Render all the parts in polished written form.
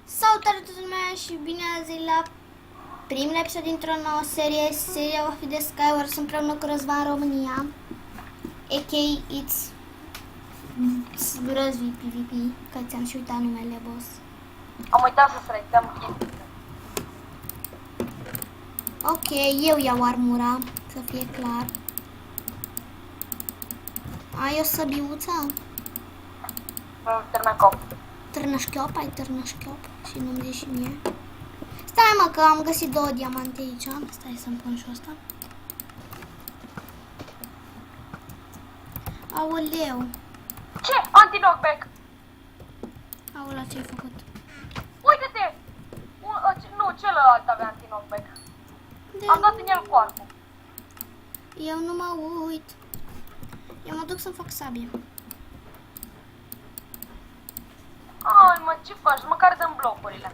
Salutare toată lumea și bine ați venit la primul episod dintr-o nouă serie. Seria va fi de Skywars împreună cu Răzvan România, a.k.a. It's Răzvi PvP, că ți-am și uitat numele, boss. Am uitat să selectăm chestii. Ok, eu iau armura, să fie clar. Ai o săbiuță? Târnăcop. Târnășchiop? Ai târnășchiop? Și nu-mi zici și mie. Stai mă, că am găsit 2 diamante aici. Stai să-mi pun și ăsta. Aoleu. Ce? Anti-knockback! Aolea, ce-ai făcut? Uite-te! Nu, celălalt avea anti-knockback. Am dat în el cu arcul. Eu nu mă uit. Eu mă duc să-mi fac sabie. Ai mă, ce faci? Măcar dăm blocurile.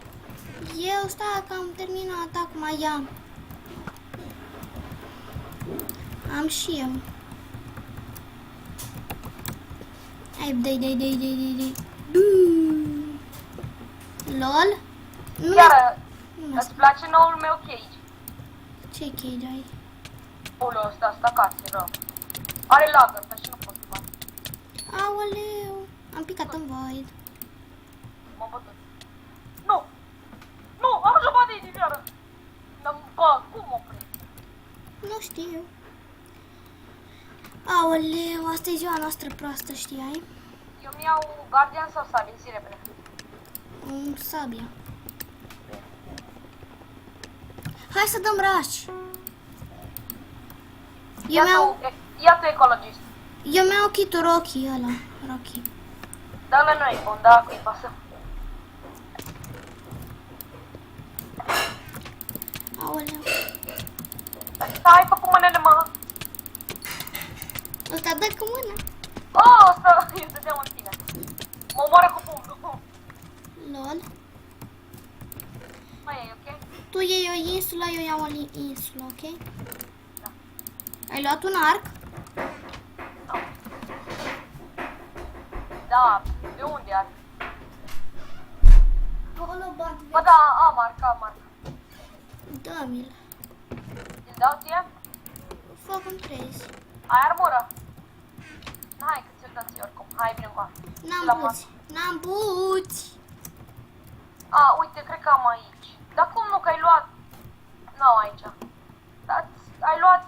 Eu stai că am terminat acum, ia. Am și eu. Hai, dai. LOL? Nu Iar, nu îți place noul meu cage? ce cage ai? Ulu ăsta, stacat, e rău. Are lag ăsta și nu pot să bat. Aoleu, am picat în void. M-am bătut. Nu! Nu! Am jumătate de inimioară! Bă, cum opri? Nu știu. Aoleu, asta e ziua noastră proastă, știai? Eu mi-iau Guardian sau sabie, zi repede. Sabia. Hai să dăm rush. Ia tu ecologist. Eu mi-au kit-ul Rocky ăla. Rocky. Dă-le noi bun, da, cui pasă. Aoleu. Stai, fă cu mânele, mă. Ăsta dă cu mâna. Oh, ăsta, eu dădeam în tine. Mă omoară cu pumnul. LOL. Mai e, ok? Tu iei o insulă, eu iau o insulă, ok? Da. Ai luat un arc? Da, de unde ar? Acolo bat. Bă, da, am arc. Dă-mi-l. Îl dau ție? Fă cum crezi. Ai armură? Hai, că ți-l dă ție oricum. Hai, vine încoa. N-am buți. N-am buți. A, uite, cred că am aici. Dar cum nu, că ai luat? Nu, aici. Dar ai luat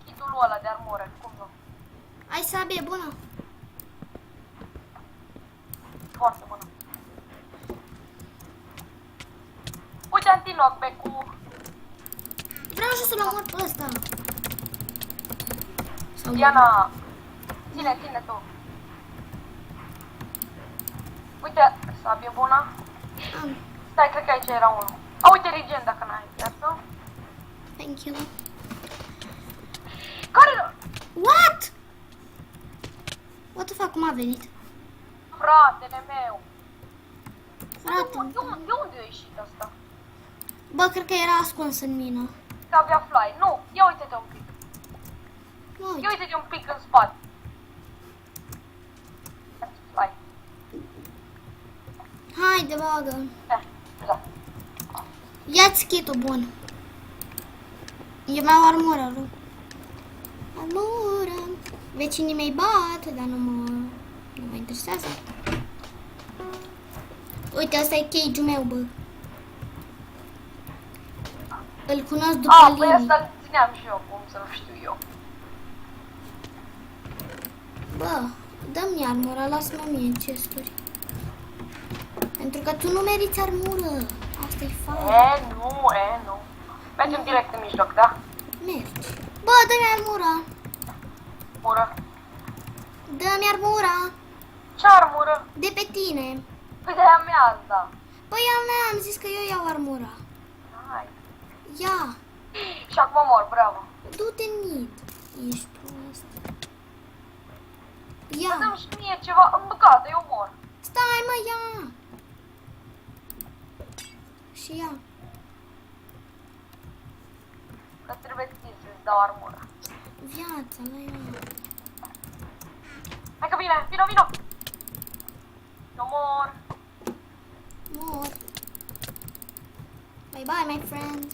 kit-ul ăla de armură, cum nu? Ai sabie bună? Foarte bună. Uite anti-knockback-ul. Vreau și să-l omor pe ăsta. Sau Diana, ține tu. Uite, sabie bună. am. Stai, cred că aici era unul. A, uite, regen dacă n-ai, iar tu? Thank you. Care? What? What the fuck, cum a venit? Fratele meu. Frate. De unde a ieșit asta? Bă, cred că era ascuns în mină. Că avea fly. Nu, ia uite-te un pic. Nu, Ia uite. uite-te un pic în spate. Fly. Haide, bagă. Da. Ia-ți kit-ul bun. Eu mi-au armură, nu? Armură. Vecinii mei bat, dar nu mă interesează. Uite, asta e cage-ul meu, bă. Îl cunosc după A, păi linii. asta-l țineam și eu, cum să-l știu eu. Bă, dă-mi armură, lasă-mă mie în chesturi. Pentru că tu nu meriți armură. Asta e fain. Nu. Mergem direct în mijloc, da? Mergi. Bă, dă-mi armura. Mură. Dă-mi armura. Ce armură? De pe tine. Păi de-aia mea asta. Păi al meu am zis că eu iau armura. Hai. Ia. Și acum mor, bravo. Du-te în mid. Ești prost. Să Ia. dăm și mie ceva. Gata, eu mor. Stai, mă, ia. Și ia. Că trebuie să-ți dau armură. Viața, la ea. Hai că vino. Eu mor. Mor. Bye bye, my friend.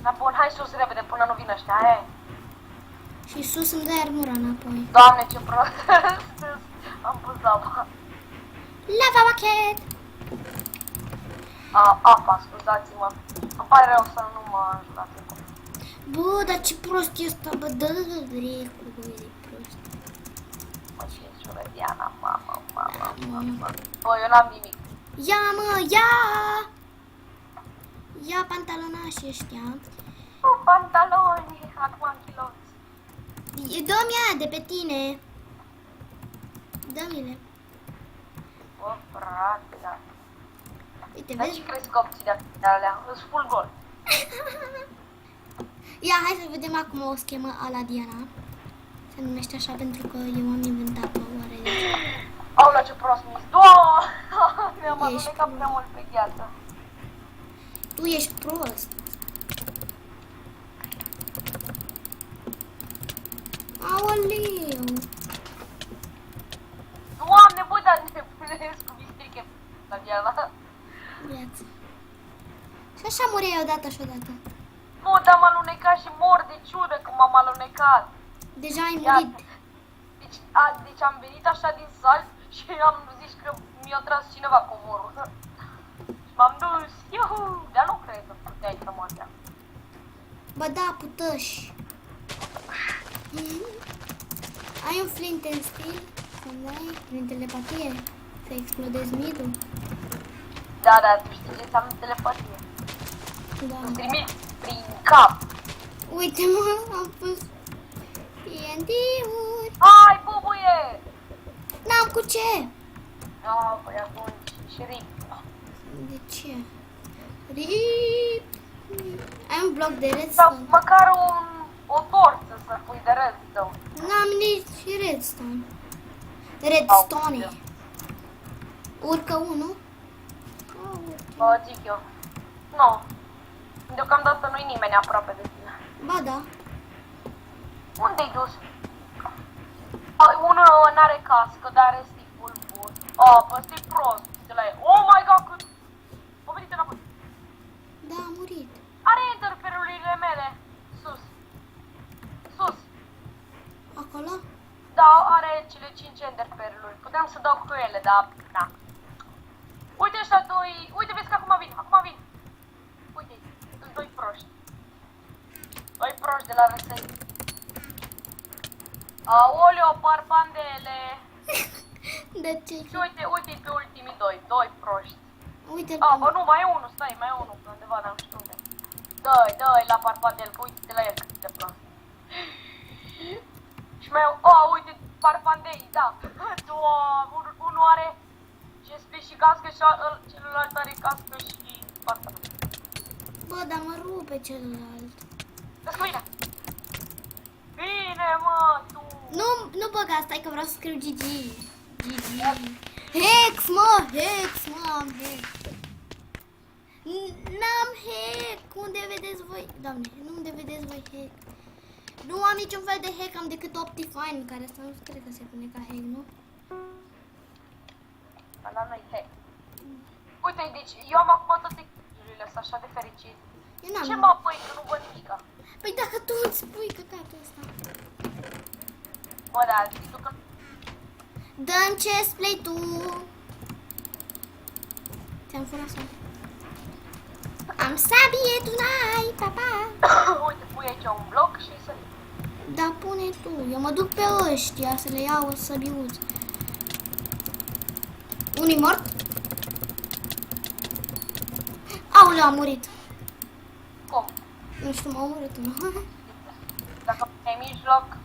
Dar bun, hai sus repede până nu vin ăștia, hai. Și sus îmi dai armura înapoi. Doamne, ce prost. Am pus lava. Lava bucket! Apa, scuzați-mă. Îmi pare rău să nu mă ajutați. Bă, dar ce prost e ăsta, bă, dă-l dracu, bă, e prost. Mă, ce ciurădiana, mamă. Bă, eu n-am nimic. Ia, mă, ia! Ia pantalonașii ăștia. Pantaloni, acum chiloți. Dă-mi aia de pe tine. Dă-mi-le. Bă, frate, da. Uite, Dar vezi? ce crezi că obții de alea? Îs full gol. Ia, hai să vedem acum o schemă a la Diana. Se numește așa pentru că eu am inventat-o oare de ce. Aolea, ce prost mi-s. Doamne, mi-am Ești alunecat prea mult pe gheață. Tu ești prost. Aoleu. Doamne, băi, dar ne punesc cu bistriche la Diana. Viață. Și așa mureai odată și odată. Nu, dar m-am alunecat și mor de ciudă când m-am alunecat. Deja ai Iată. murit. Deci am venit așa din salt și am zis că mi-a tras cineva comorul. Și m-am dus, iuhu, dar nu cred că puteai să mă dea. Bă, da, putăși. Ai un flint în stil? Să-mi dai prin telepatie? Să explodezi midul? Da, tu știi ce înseamnă telepatie. Da. Îți trimit prin cap. Uite, mă, am pus TNT-uri. Hai, bubuie! N-am cu ce. Păi atunci, și rip. De ce? Rip. Ai un bloc de Sau redstone? măcar o torță să pui de redstone. N-am nici redstone. Redstone. Urcă unul? Vă zic eu. Nu. Deocamdată nu-i nimeni aproape de tine. Ba da. Unde-i dus? Unul n-are cască, dar are sticul bun. Păi ăsta-i prost. De la el. Oh my god, cât... O venit înapoi. Da, a murit. Are interferurile mele. Sus. Sus. Acolo? Da, are cele 5 enderperluri. Puteam să dau cu ele, dar... Na. Uite ăștia doi... Uite, vezi că acum vin. Uite, sunt doi proști. Doi proști de la veseli. Aoleo, parpandele. De ce? Și uite pe ultimii doi proști. Uite. Bă, nu, mai e unul, stai, mai e unul pe undeva, dar nu știu unde. Dă-i la parpandel, că uite la el cât de prost. Și mai e, uite, parpandei, da. Unul are GSP și cască și celălalt are cască și pantalon. Bă, dar mă rupe celălalt. Vezi că vine. Bine, mă, tu. Nu băga, stai că vreau să scriu GG. GG. Hex, mă, am hack. N-am hack. Unde vedeți voi? Doamne, unde vedeți voi hack? Nu am niciun fel de hack, am decât Optifine, care asta nu cred că se pune ca hack, nu? La noi, hack. Uite, deci eu am acum toate chestii-urile astea, așa de fericit. Eu n-am. Ce mă păi, că nu văd nimica? Păi dacă tu îți spui căcatul ăsta. Bă, da, știi tu că... Dă-mi chestplate tu. Ți-am furat sau? Am sabie, tu n-ai, papa. Uite, pui aici un bloc și să... Da, pune tu. Eu mă duc pe ăștia să le iau săbiuți. Unii mort? Aoleu, a murit. Cum? Nu știu, m-a omorât unul. Dacă e mijloc...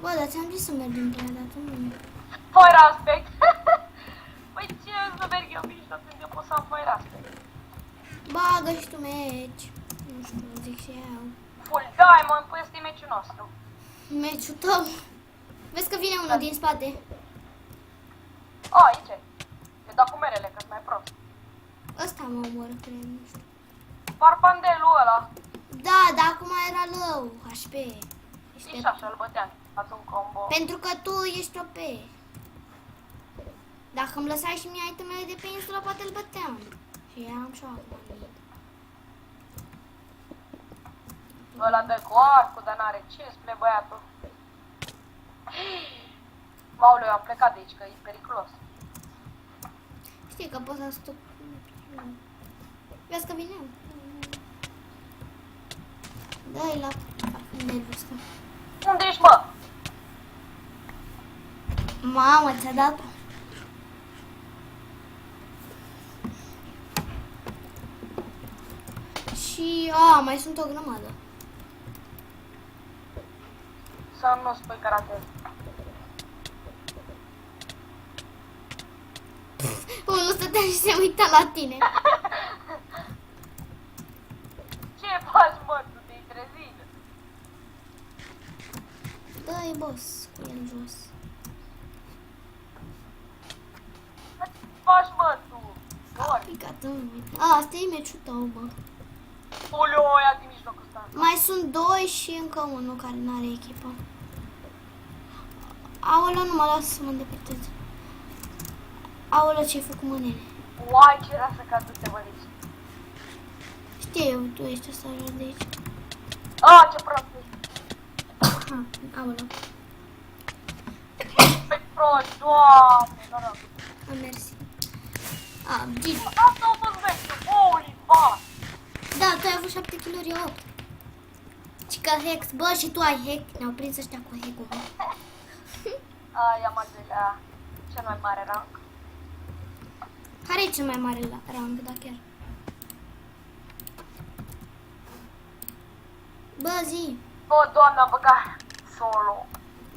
Bă, dar ți-am zis să mergem pe aia, dar tu nu. Fire aspect! Păi ce să merg eu în mijloc când eu pot să am fire aspect? Bagă și tu meci. Nu știu, zic și eu. Full diamond, păi ăsta e meciul nostru. Meciul tău. Vezi că vine unul din spate. Aici e. Eu dau cu merele, că-s mai prost. Ăsta mă omoră, cred, nu știu. Parpandelul ăla. Da, dar acum era low, HP. Și așa îl băteam. Ați un combo. Pentru că tu ești OP. Dacă îmi lăsai și mie itemele de pe insulă, poate îl băteam. Și am și acum mid. Ăla dă cu arcul, dar n-are ce spre băiatul. Mauleu, am plecat de aici, că e periculos. Știi că poți să stop. Vezi că vine. Dă-i la parfumul ăsta. Unde ești, mă? Mamă, ți-a dat. Și, mai sunt o grămadă. Să nu spui karate. Unul stătea și se uita la tine. Ce faci, mă? Tu te-ai trezit? Dă-i boss cu el jos. Ce faci, mă, tu? Ori. Picat în mine. Asta e meciul tău, bă. Uleu, ăia din mijlocul ăsta. Mai sunt doi și încă unul care n-are echipă. Aoleu, nu mă lasă să mă îndepărtez. Aoleu, ce-ai făcut, mă, nene? Uai, ce era să cad du-te, bă, de aici. Știu eu, tu ești ăsta jos de aici. Ce prost ești. Aoleu. Pe prost, doamne, noroc. Mersi. Gigi. Asta a fost vechiul, holy fuck. Da, tu ai avut 7 kg, eu 8. Și că hex, bă, și tu ai hack. Ne-au prins ăștia cu hack-ul, bă. I-am al doilea, cel mai mare rang. Care e cel mai mare rang, da, chiar? Bă, zi. Bă, doamne, am băgat solo.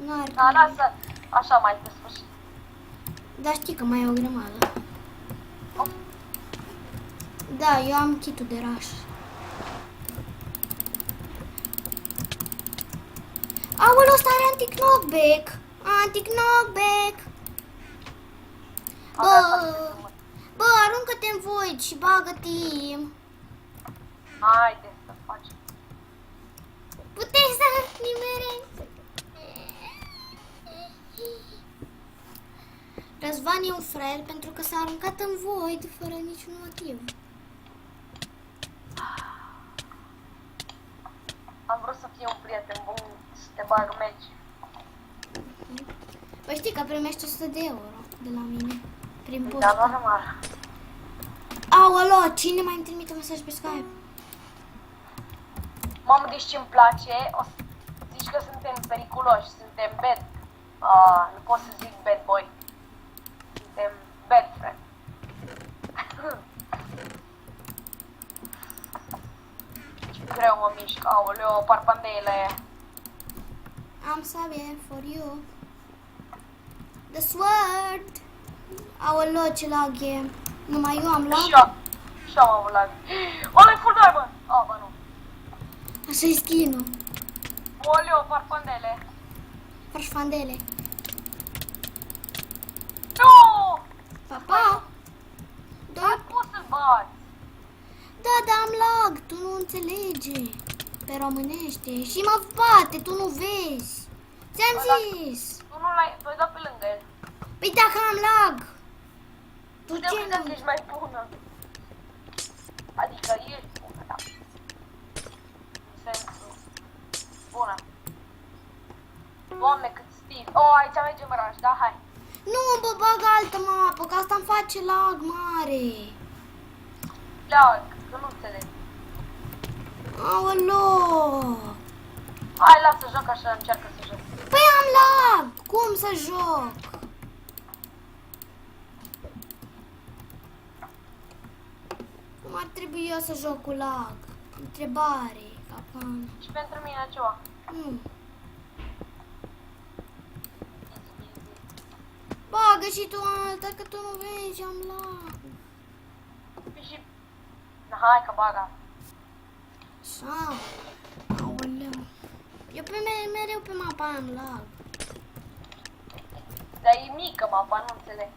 N-ar Dar lasă, așa mai pe sfârșit. Dar știi că mai e o grămadă. Of. Da, eu am kit-ul de rush. Aoleu, ăsta are anti-knockback. Anti-knockback. Bă, aruncă-te în void și bagă team. Haide să facem. Puteți să nimereți. Răzvan e un fraier pentru că s-a aruncat în void fără niciun motiv. Am vrut să fiu un prieten bun să te bag meci. Păi știi că primești 100 de euro de la mine. Prin Da, poștă. normal. Aoleu, cine mai îmi trimite mesaj pe Skype? Mamă, deci ce-mi place, o să zici că suntem periculoși, suntem bad. Nu pot să zic bad boy. Suntem bad friend. Ce greu mă mișc, aoleu, parpandeile. Am sabie for you. The sword. Aoleu, ce lag e. Numai eu am lag. Și am avut lag. Ăla-i full diamond! Bă, nu. Așa e skin-ul. Oleu, parpandele. Farfandele. Nu! Pa, pa. Da, Ai pus să-l bați. da, am lag. Tu nu înțelegi. Pe românește. Și mă bate, tu nu vezi. Ți-am zis. Tu nu l-ai... Tu ai dat pe lângă el. Păi dacă am lag. Tu Tu ce de nu? că ești mai bună. Adică ești bună, da. În sensul... Bună. Doamne, cât stil. Aici mergem oraș, da? Hai. Nu, bă, bag altă mapă, că asta îmi face lag mare. Lag, că nu înțeleg. Aoleu. Hai, lasă, joc așa, încearcă să joc. Păi am lag. Cum să joc? Cum ar trebui eu să joc cu lag? Întrebare, capan. Și pentru mine ceva. Nu. Bagă și tu alta, că tu nu vezi, am lag. Și... Hai că baga. Așa. Aoleu. Eu mereu pe mapa am lag. Dar e mică mapa, nu înțeleg.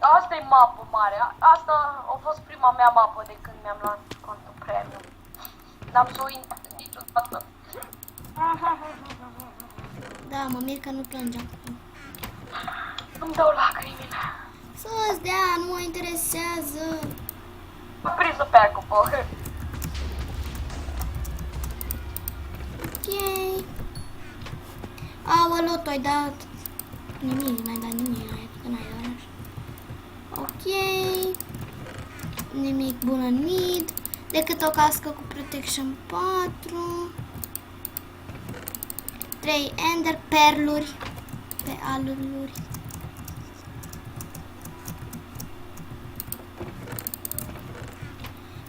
Asta e mapă mare. Asta a fost prima mea mapă de când mi-am luat contul premium. N-am să o intru niciodată. Da, mă mir că nu plânge acum. Îmi dau lacrimile. Să-ți dea, nu mă interesează. Mă prins-o pe aia cu pohă. Ok. Aoleu, tu ai dat nimic, n-ai dat nimic, că n-ai dat așa. Ok. Nimic bun în mid. Decât o cască cu protection 4. 3 ender perluri pe aluri.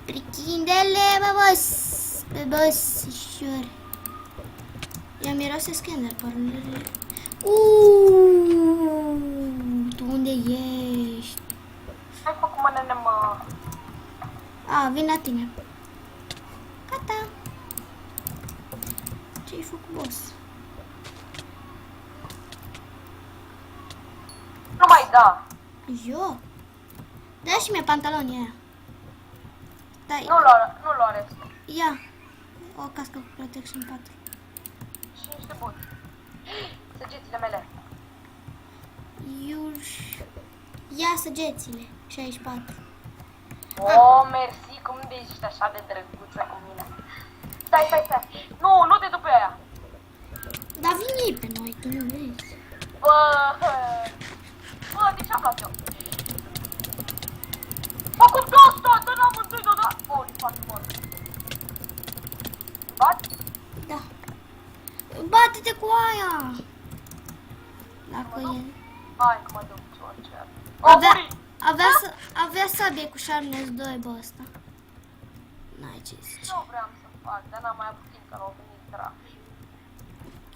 Prichindele, băbăsișori. Ia mirosesc ender perlurile. Tu unde ești? Hai făcut mă, nene, mă. A, vin la tine. Gata. Ce-ai făcut, boss? Nu mai da. Eu? Da și mie pantalonii aia. Dai, Nu lua restul. ia. O cască cu protection 4. Și niște buni. Săgețile mele. Ia săgețile. 64. Oh, mersi, cum de ești așa de drăguță cu mine. Stai. Nu te duc pe aia. Dar vin ei pe noi, tu nu vezi. Bă, de ce-am luat eu? Mă, cum de asta? Dă n-am întâi, da? Holy fuck, mor. Bat? Da. Bate-te cu aia. Dacă e... Hai că mă duc, ce orice. O, muri! Avea sabie cu Sharpness 2, bă, ăsta. N-ai ce zici. Nu vreau să fac, dar n-am mai avut timp că l-au venit trași.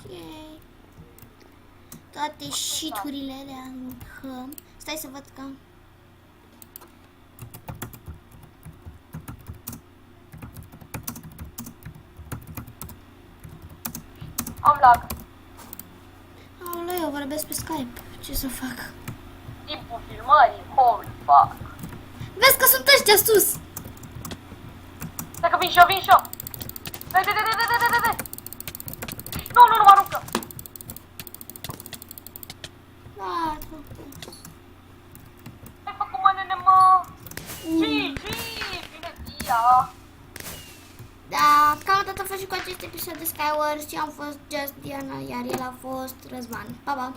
Ok. Toate shit-urile le aruncăm. Stai să văd că... Am lag. Aoleu, eu vorbesc pe Skype. Ce să fac? Timpul filmării, holy fuck. Vezi că sunt ăștia sus! Stai că vin și eu. Dai. Nu, mă aruncă. Da, Ai făcut, mă, nene, mă. GG, bine dia. da, cam atât a fost și cu acest episod de Skywars. Eu am fost Just Diana, iar el a fost Răzvan. Pa, pa!